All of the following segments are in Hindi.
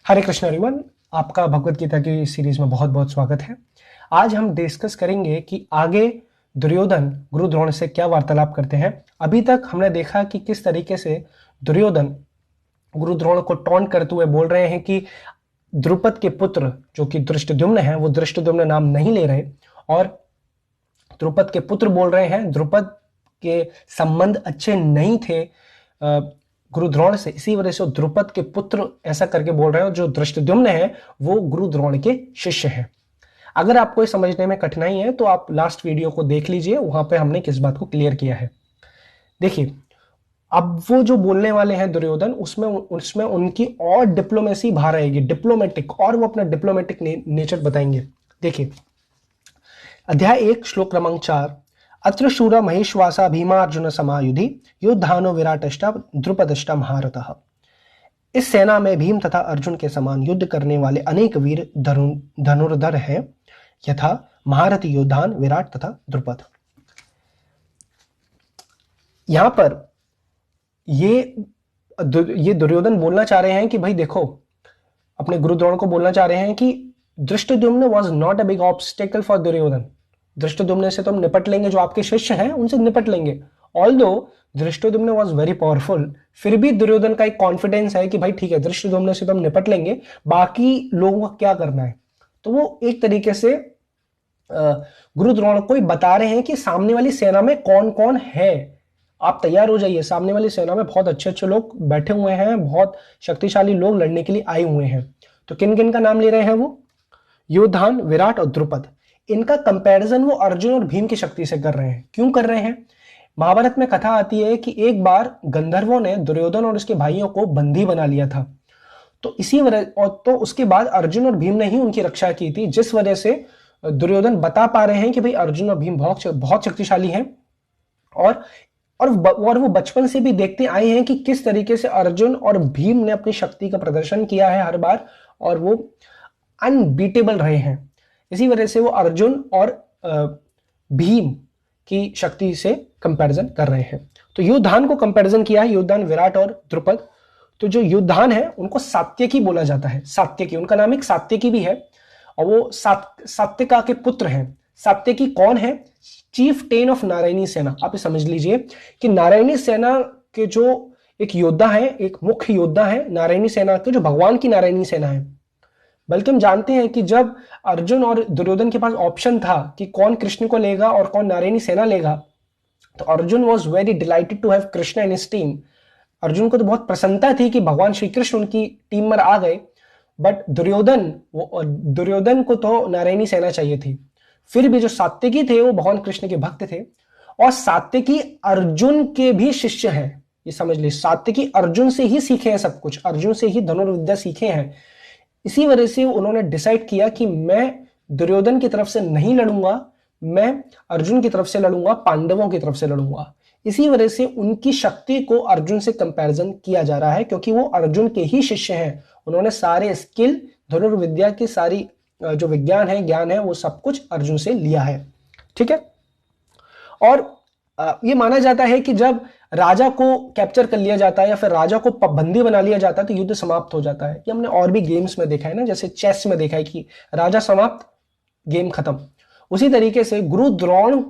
हरे कृष्ण एवरीवन, आपका भगवत गीता की सीरीज में बहुत बहुत स्वागत है। आज हम डिस्कस करेंगे कि आगे दुर्योधन गुरु द्रोण से क्या वार्तालाप करते हैं। अभी तक हमने देखा कि किस तरीके से दुर्योधन गुरु द्रोण को टॉन्ट करते हुए बोल रहे हैं कि द्रुपद के पुत्र जो कि धृष्टद्युम्न है, वो धृष्टद्युम्न नाम नहीं ले रहे और द्रुपद के पुत्र बोल रहे हैं। द्रुपद के संबंध अच्छे नहीं थे गुरु द्रोण से, इसी वजह से द्रुपद के पुत्र ऐसा करके बोल रहे हैं। जो धृष्टद्युम्न है वो गुरु द्रोण के शिष्य हैं। अगर आपको ये समझने में कठिनाई है तो आप लास्ट वीडियो को देख लीजिए, वहां पे हमने किस बात को क्लियर किया है। देखिए, अब वो जो बोलने वाले हैं दुर्योधन, उसमें उनकी और डिप्लोमेसी बाहर आएगी, डिप्लोमेटिक, और वो अपना डिप्लोमेटिक नेचर बताएंगे। देखिए, अध्याय 1 श्लोक क्रमांक 4, अत्र शूर महेश्वासा भीमार्जुन समायुधि युद्धानो विराटष्टा द्रुपदष्टा महारथः। इस सेना में भीम तथा अर्जुन के समान युद्ध करने वाले अनेक वीर धनुर्धर हैं, यथा महारथी योद्धान विराट तथा द्रुपद। यहां पर ये दुर्योधन बोलना चाह रहे हैं कि भाई देखो, अपने गुरु द्रोण को बोलना चाह रहे हैं कि Dhrishtadyumna was not a big obstacle for Duryodhan. Dhrishtadyumna से तो हम निपट लेंगे, जो आपके शिष्य हैं उनसे निपट लेंगे। Although Dhrishtadyumna was very powerful, फिर भी दुर्योधन का एक कॉन्फिडेंस है कि भाई ठीक है, धृष्टद्युम्न से तो हम निपट लेंगे, बाकी लोगों का क्या करना है। तो वो एक तरीके से गुरु द्रोण को बता रहे हैं कि सामने वाली सेना में कौन कौन है, आप तैयार हो जाइए। सामने वाली सेना में बहुत अच्छे अच्छे लोग बैठे हुए हैं, बहुत शक्तिशाली लोग लड़ने के लिए आए हुए हैं। तो किन किन का नाम ले रहे हैं वो? योद्धान, विराट और द्रुपद। इनका कंपैरिजन वो अर्जुन और भीम की शक्ति से कर रहे हैं। क्यों कर रहे हैं? महाभारत में कथा आती है कि एक बार गंधर्वों ने दुर्योधन और उसके भाइयों को बंदी बना लिया था। तो इसी वजह, और तो उसके बाद अर्जुन और भीम ने ही उनकी रक्षा की थी, जिस वजह से दुर्योधन बता पा रहे हैं कि भाई अर्जुन और भीम बहुत शक्तिशाली हैं। और वो बचपन से भी देखते आए हैं कि किस तरीके से अर्जुन और भीम ने अपनी शक्ति का प्रदर्शन किया है हर बार, और वो अनबीटेबल रहे हैं। इसी वजह से वो अर्जुन और भीम की शक्ति से कंपैरिजन कर रहे हैं। तो योद्धान को कंपैरिजन किया है, योद्धान विराट और द्रुपद। तो जो योद्धान है उनको सात्यकी बोला जाता है। सात्यकी, उनका नाम एक सात्यकी भी है, और वो सात्यका के पुत्र हैं। सात्यकी कौन है? चीफ 10 ऑफ नारायणी सेना। आप समझ लीजिए कि नारायणी सेना के जो एक योद्धा है, एक मुख्य योद्धा है नारायणी सेना के, जो भगवान की नारायणी सेना है। बल्कि हम जानते हैं कि जब अर्जुन और दुर्योधन के पास ऑप्शन था कि कौन कृष्ण को लेगा और कौन नारायणी सेना लेगा, तो Arjun was very delighted to have Krishna in his team. Arjun को तो बहुत प्रसन्नता थी कि भगवान श्री कृष्ण उनकी टीम में आ गए, बट दुर्योधन को तो नारायणी सेना चाहिए थी। फिर भी जो सात्यकी थे वो भगवान कृष्ण के भक्त थे, और सात्यकी अर्जुन के भी शिष्य हैं। ये समझ लीजिए, सात्यकी अर्जुन से ही सीखे हैं सब कुछ, अर्जुन से ही धनुर्विद्या सीखे हैं। इसी वजह से उन्होंने डिसाइड किया कि मैं दुर्योधन की तरफ से नहीं लड़ूंगा, मैं अर्जुन की तरफ से लड़ूंगा, पांडवों की तरफ से लड़ूंगा। इसी वजह से उनकी शक्ति को अर्जुन से कंपैरिजन किया जा रहा है, क्योंकि वो अर्जुन के ही शिष्य हैं। उन्होंने सारे स्किल, धनुर्विद्या की सारी जो विज्ञान है, ज्ञान है, वो सब कुछ अर्जुन से लिया है। ठीक है। और ये माना जाता है कि जब राजा को कैप्चर कर लिया जाता है या फिर राजा को बंदी बना लिया जाता है तो युद्ध समाप्त हो जाता है। ये हमने और भी गेम्स में देखा है ना, जैसे चेस में देखा है कि राजा समाप्त, गेम खत्म। उसी तरीके से गुरु द्रोण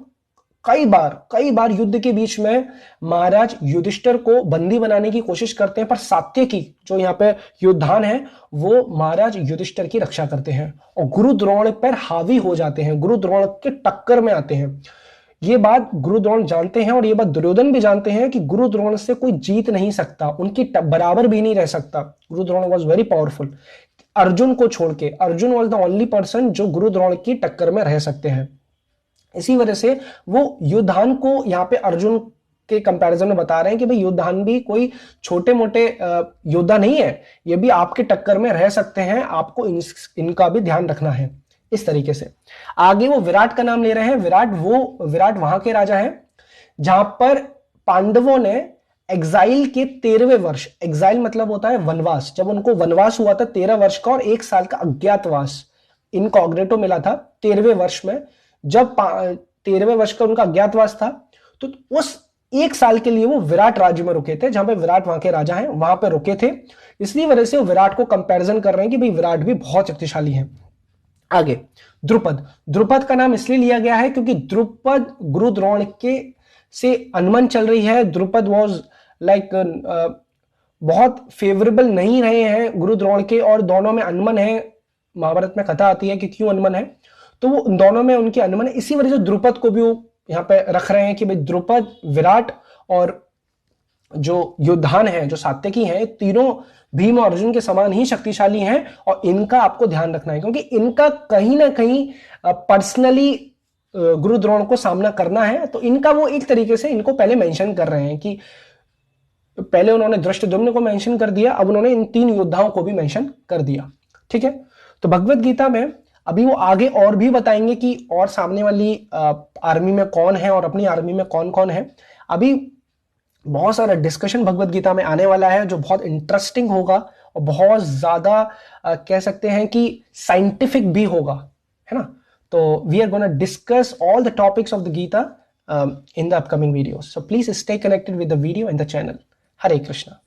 कई बार युद्ध के बीच में महाराज युधिष्ठिर को बंदी बनाने की कोशिश करते हैं, पर सात्यकी जो यहाँ पे योद्धान है वो महाराज युधिष्ठिर की रक्षा करते हैं और गुरु द्रोण पर हावी हो जाते हैं, गुरु द्रोण के टक्कर में आते हैं। ये बात गुरु द्रोण जानते हैं और ये बात दुर्योधन भी जानते हैं कि गुरु द्रोण से कोई जीत नहीं सकता, उनकी बराबर भी नहीं रह सकता। Guru Drona was very powerful. Arjun को छोड़ के Arjun was the only person जो गुरु द्रोण की टक्कर में रह सकते हैं। इसी वजह से वो योद्धान को यहाँ पे अर्जुन के कंपैरिजन में बता रहे हैं कि भाई योद्धान भी कोई छोटे मोटे योद्धा नहीं है, ये भी आपके टक्कर में रह सकते हैं, आपको इनका भी ध्यान रखना है। इस तरीके से आगे वो विराट का नाम ले रहे हैं। विराट वहां के राजा हैं जहां पर पांडवों ने एग्जाइल के 13वें वर्ष, एग्जाइल मतलब होता है वनवास, जब उनको वनवास हुआ था 13 वर्ष का और 1 साल का अज्ञातवास, इनकॉग्रेटो मिला था 13वें वर्ष में। जब 13वें वर्ष का उनका अज्ञातवास था, तो उस 1 साल के लिए वो विराट राज्य में रुके थे, जहां पे विराट वहां के राजा हैं, वहां पे रुके थे। इसलिए वजह से वो विराट को कंपैरिजन कर रहे हैं कि भाई विराट भी बहुत शक्तिशाली है। आगे द्रुपद, द्रुपद का नाम इसलिए लिया गया है क्योंकि द्रुपद गुरु द्रोण के से अनबन चल रही है। द्रुपद वाज लाइक बहुत फेवरेबल नहीं रहे हैं गुरु द्रोण के, और दोनों में अनबन है। महाभारत में कथा आती है कि क्यों अनबन है, तो वो दोनों में उनकी अनबन है। इसी वजह से द्रुपद को भी वो यहाँ पे रख रहे हैं कि भाई द्रुपद, विराट और जो युद्धान है, जो सात्यकी हैं, तीनों भीम और अर्जुन के समान ही शक्तिशाली हैं, और इनका आपको ध्यान रखना है क्योंकि इनका कहीं ना कहीं पर्सनली गुरु द्रोण को सामना करना है। तो इनका वो एक तरीके से इनको पहले मेंशन कर रहे हैं कि पहले उन्होंने धृष्टद्युम्न को मेंशन कर दिया, अब उन्होंने इन 3 योद्धाओं को भी मेंशन कर दिया। ठीक है, तो भगवत गीता में अभी वो आगे और भी बताएंगे कि और सामने वाली आर्मी में कौन है और अपनी आर्मी में कौन कौन है। अभी बहुत सारा डिस्कशन भगवत गीता में आने वाला है जो बहुत इंटरेस्टिंग होगा और बहुत ज्यादा कह सकते हैं कि साइंटिफिक भी होगा, है ना। तो we are gonna discuss all the topics of the Gita in the upcoming videos. So please stay connected with the video and the channel. Hare Krishna.